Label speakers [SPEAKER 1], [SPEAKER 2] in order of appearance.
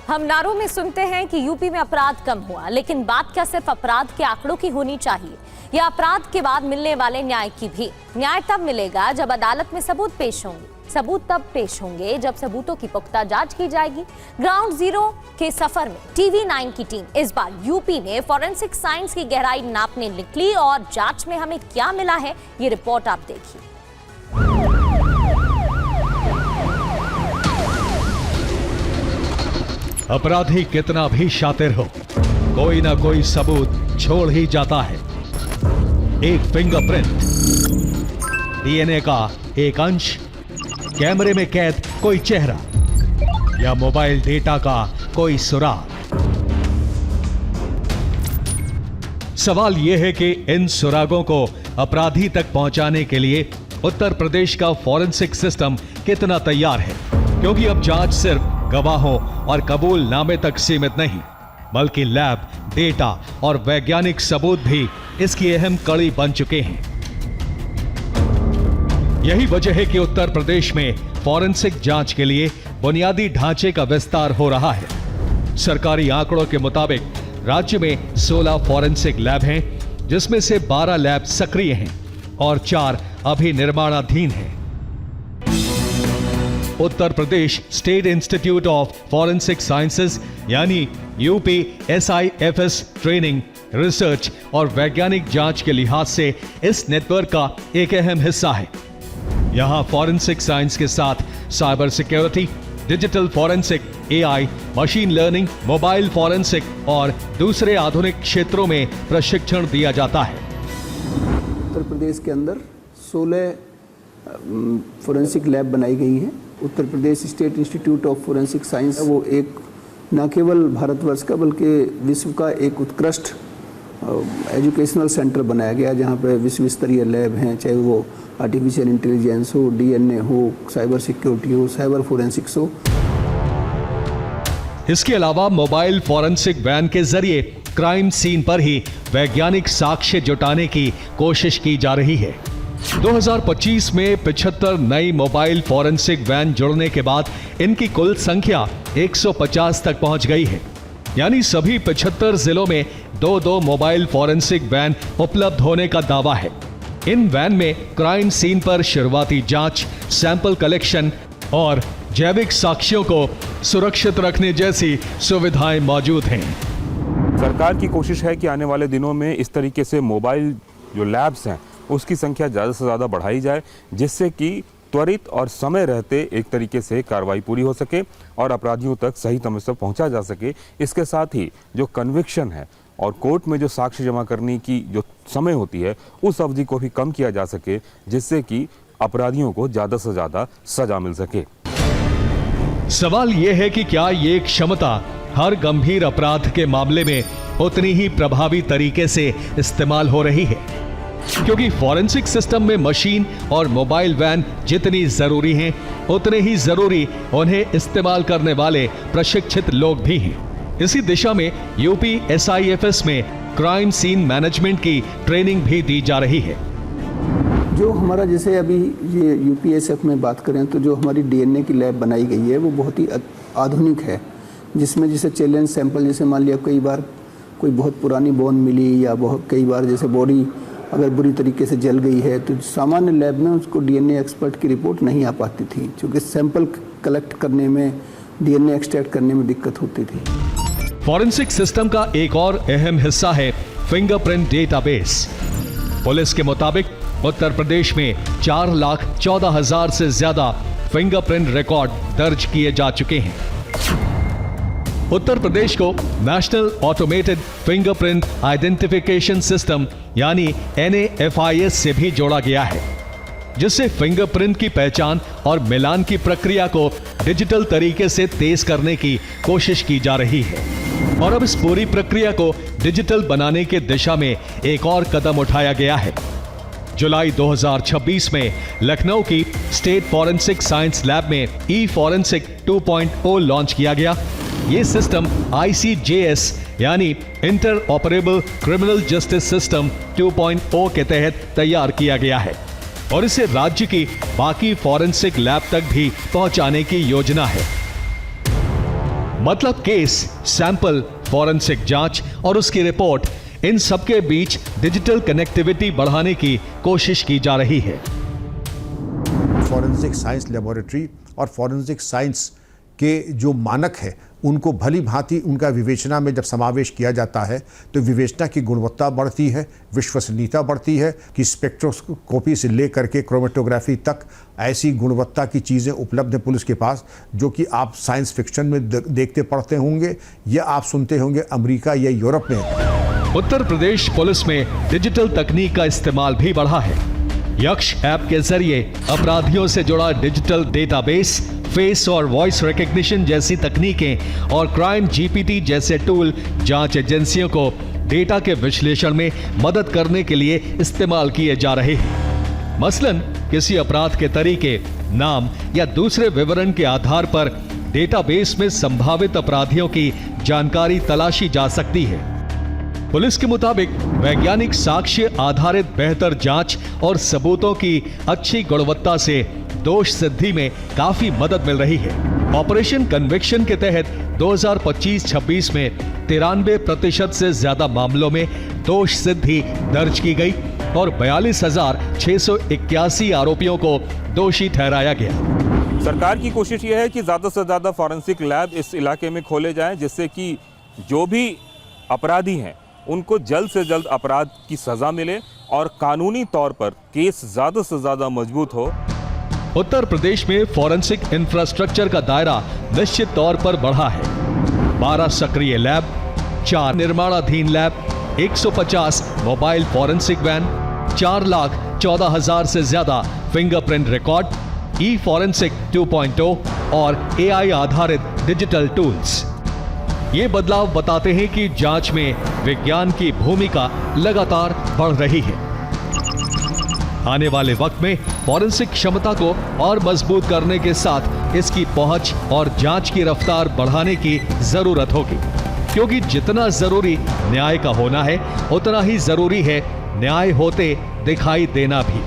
[SPEAKER 1] हम नारों में सुनते हैं कि यूपी में अपराध कम हुआ, लेकिन बात क्या सिर्फ अपराध के आंकड़ों की होनी चाहिए या अपराध के बाद मिलने वाले न्याय की भी? न्याय तब मिलेगा जब अदालत में सबूत पेश होंगे। सबूत तब पेश होंगे जब सबूतों की पुख्ता जांच की जाएगी। ग्राउंड जीरो के सफर में TV9 की टीम इस बार यूपी में फॉरेंसिक साइंस की गहराई नापने निकली और जांच में हमें क्या मिला है, ये रिपोर्ट आप देखिए।
[SPEAKER 2] अपराधी कितना भी शातिर हो, कोई ना कोई सबूत छोड़ ही जाता है। एक फिंगरप्रिंट, DNA का एक अंश, कैमरे में कैद कोई चेहरा या मोबाइल डेटा का कोई सुराग। सवाल यह है कि इन सुरागों को अपराधी तक पहुंचाने के लिए उत्तर प्रदेश का फॉरेंसिक सिस्टम कितना तैयार है, क्योंकि अब जांच सिर्फ गवाहों और कबूलनामे तक सीमित नहीं, बल्कि लैब, डेटा और वैज्ञानिक सबूत भी इसकी अहम कड़ी बन चुके हैं। यही वजह है कि उत्तर प्रदेश में फॉरेंसिक जांच के लिए बुनियादी ढांचे का विस्तार हो रहा है। सरकारी आंकड़ों के मुताबिक राज्य में 16 फॉरेंसिक लैब हैं, जिसमें से 12 लैब सक्रिय हैं और 4 अभी निर्माणाधीन हैं। Uttar Pradesh state institute of forensic sciences यानी UPSIFS ट्रेनिंग, रिसर्च और वैज्ञानिक जांच के लिहाज से इस नेटवर्क का एक अहम हिस्सा है। यहां फॉरेंसिक साइंस के साथ cyber security, digital forensic, AI, machine learning, mobile forensic और दूसरे आधुनिक क्षेत्रों में प्रशिक्षण दिया जाता है।
[SPEAKER 3] उत्तर प्रदेश के अंदर 16 फॉरेंसिक लैब बनाई गई हैं। Uttar Pradesh state institute of forensic science वो एक न केवल भारतवर्ष का बल्कि विश्व का एक उत्कृष्ट एजुकेशनल सेंटर बनाया गया, जहाँ पे विश्व स्तरीय लैब हैं, चाहे वो आर्टिफिशियल इंटेलिजेंस हो, DNA हो, साइबर सिक्योरिटी हो, साइबर फोरेंसिक्स हो।
[SPEAKER 2] इसके अलावा मोबाइल फॉरेंसिक वैन के जरिए क्राइम सीन पर ही वैज्ञानिक साक्ष्य जुटाने की कोशिश की जा रही है। 2025 में 75 नई मोबाइल फॉरेंसिक वैन जुड़ने के बाद इनकी कुल संख्या 150 तक पहुंच गई है। यानी सभी 75 जिलों में 2-2 मोबाइल फॉरेंसिक वैन उपलब्ध होने का दावा है। इन वैन में क्राइम सीन पर शुरुआती जांच, सैंपल कलेक्शन और जैविक साक्ष्यों को सुरक्षित रखने जैसी सुविधाएं मौजूद हैं।
[SPEAKER 4] सरकार की कोशिश है कि आने वाले दिनों में इस तरीके से मोबाइल जो लैब्स हैं उसकी संख्या ज़्यादा से ज़्यादा बढ़ाई जाए, जिससे कि त्वरित और समय रहते एक तरीके से कार्रवाई पूरी हो सके और अपराधियों तक सही समय से पहुंचा जा सके। इसके साथ ही जो कन्विक्शन है और कोर्ट में जो साक्ष्य जमा करने की जो समय होती है उस अवधि को भी कम किया जा सके, जिससे कि अपराधियों को ज़्यादा से ज़्यादा सजा मिल सके।
[SPEAKER 2] सवाल यह है कि क्या ये क्षमता हर गंभीर अपराध के मामले में उतनी ही प्रभावी तरीके से इस्तेमाल हो रही है, क्योंकि फॉरेंसिक सिस्टम में मशीन और मोबाइल वैन जितनी जरूरी हैं, उतने ही जरूरी उन्हें इस्तेमाल करने वाले प्रशिक्षित लोग भी हैं। इसी दिशा में UPSIFS में क्राइम सीन मैनेजमेंट की ट्रेनिंग भी दी जा रही है।
[SPEAKER 3] जो हमारा जैसे अभी ये UPSF में बात करें तो जो हमारी DNA की लैब बनाई गई है वो बहुत ही आधुनिक है, जिसमें जैसे चैलेंज सैंपल, जैसे मान लिया कई बार कोई बहुत पुरानी बोन मिली या बहुत कई बार जैसे बॉडी अगर बुरी तरीके से जल गई है तो सामान्य लैब में उसको DNA एक्सपर्ट की रिपोर्ट नहीं आ पाती थी, क्योंकि सैंपल कलेक्ट करने में, DNA एक्सट्रैक्ट करने में दिक्कत होती थी।
[SPEAKER 2] फॉरेंसिक सिस्टम का एक और अहम हिस्सा है फिंगरप्रिंट डेटाबेस। पुलिस के मुताबिक उत्तर प्रदेश में 4,14,000 से ज्यादा फिंगरप्रिंट रिकॉर्ड दर्ज किए जा चुके हैं। उत्तर प्रदेश को national automated fingerprint identification system यानी NAFIS से भी जोड़ा गया है, जिससे फिंगरप्रिंट की पहचान और मिलान की प्रक्रिया को डिजिटल तरीके से तेज करने की कोशिश की जा रही है। और अब इस पूरी प्रक्रिया को डिजिटल बनाने की दिशा में एक और कदम उठाया गया है। जुलाई 2026 में लखनऊ की स्टेट फॉरेंसिक साइंस लैब में E-फॉरेंसिक 2.0 लॉन्च किया गया। ये सिस्टम ICJS यानी inter operable criminal justice system 2.0 के तहत तैयार किया गया है और इसे राज्य की बाकी फॉरेंसिक लैब तक भी पहुंचाने की योजना है। मतलब केस, सैंपल, फॉरेंसिक जांच और उसकी रिपोर्ट, इन सबके बीच डिजिटल कनेक्टिविटी बढ़ाने की कोशिश की जा रही है।
[SPEAKER 5] फॉरेंसिक साइंस लेबोरेटरी और फॉरेंसिक साइंस के जो मानक है उनको भली भांति उनका विवेचना में जब समावेश किया जाता है तो विवेचना की गुणवत्ता बढ़ती है, विश्वसनीयता बढ़ती है कि स्पेक्ट्रोस्कोपी से लेकर के क्रोमेटोग्राफी तक ऐसी गुणवत्ता की चीज़ें उपलब्ध हैं पुलिस के पास, जो कि आप साइंस फिक्शन में देखते पढ़ते होंगे या आप सुनते होंगे अमेरिका या यूरोप में।
[SPEAKER 2] उत्तर प्रदेश पुलिस में डिजिटल तकनीक का इस्तेमाल भी बढ़ा है। यक्ष ऐप के जरिए अपराधियों से जुड़ा डिजिटल डेटाबेस, फेस और वॉइस रिकग्निशन जैसी तकनीकें और क्राइम जीपीटी जैसे टूल जांच एजेंसियों को डेटा के विश्लेषण में मदद करने के लिए इस्तेमाल किए जा रहे हैं। मसलन किसी अपराध के तरीके, नाम या दूसरे विवरण के आधार पर डेटाबेस में संभावित अपराधियों की जानकारी तलाशी जा सकती है। पुलिस के मुताबिक वैज्ञानिक साक्ष्य आधारित बेहतर जांच और सबूतों की अच्छी गुणवत्ता से दोष सिद्धि में काफी मदद मिल रही है। ऑपरेशन कन्विक्शन के तहत 2025-26 में 93% से ज्यादा मामलों में दोष सिद्धि दर्ज की गई और 42,681 आरोपियों को दोषी ठहराया गया।
[SPEAKER 4] सरकार की कोशिश यह है कि ज़्यादा से ज़्यादा फॉरेंसिक लैब इस इलाके में खोले जाएं, जिससे कि जो भी अपराधी हैं उनको जल्द से जल्द अपराध की सज़ा मिले और कानूनी तौर पर केस ज़्यादा से ज़्यादा मजबूत हो।
[SPEAKER 2] उत्तर प्रदेश में फॉरेंसिक इंफ्रास्ट्रक्चर का दायरा निश्चित तौर पर बढ़ा है। 12 सक्रिय लैब, 4 निर्माणाधीन लैब, 150 मोबाइल फॉरेंसिक वैन, 4,14,000 से ज्यादा फिंगरप्रिंट रिकॉर्ड, ई फॉरेंसिक 2.0 और AI आधारित डिजिटल टूल्स। ये बदलाव बताते हैं कि जांच में विज्ञान की भूमिका लगातार बढ़ रही है। आने वाले वक्त में फॉरेंसिक क्षमता को और मजबूत करने के साथ इसकी पहुंच और जांच की रफ्तार बढ़ाने की जरूरत होगी, क्योंकि जितना जरूरी न्याय का होना है उतना ही जरूरी है न्याय होते दिखाई देना भी।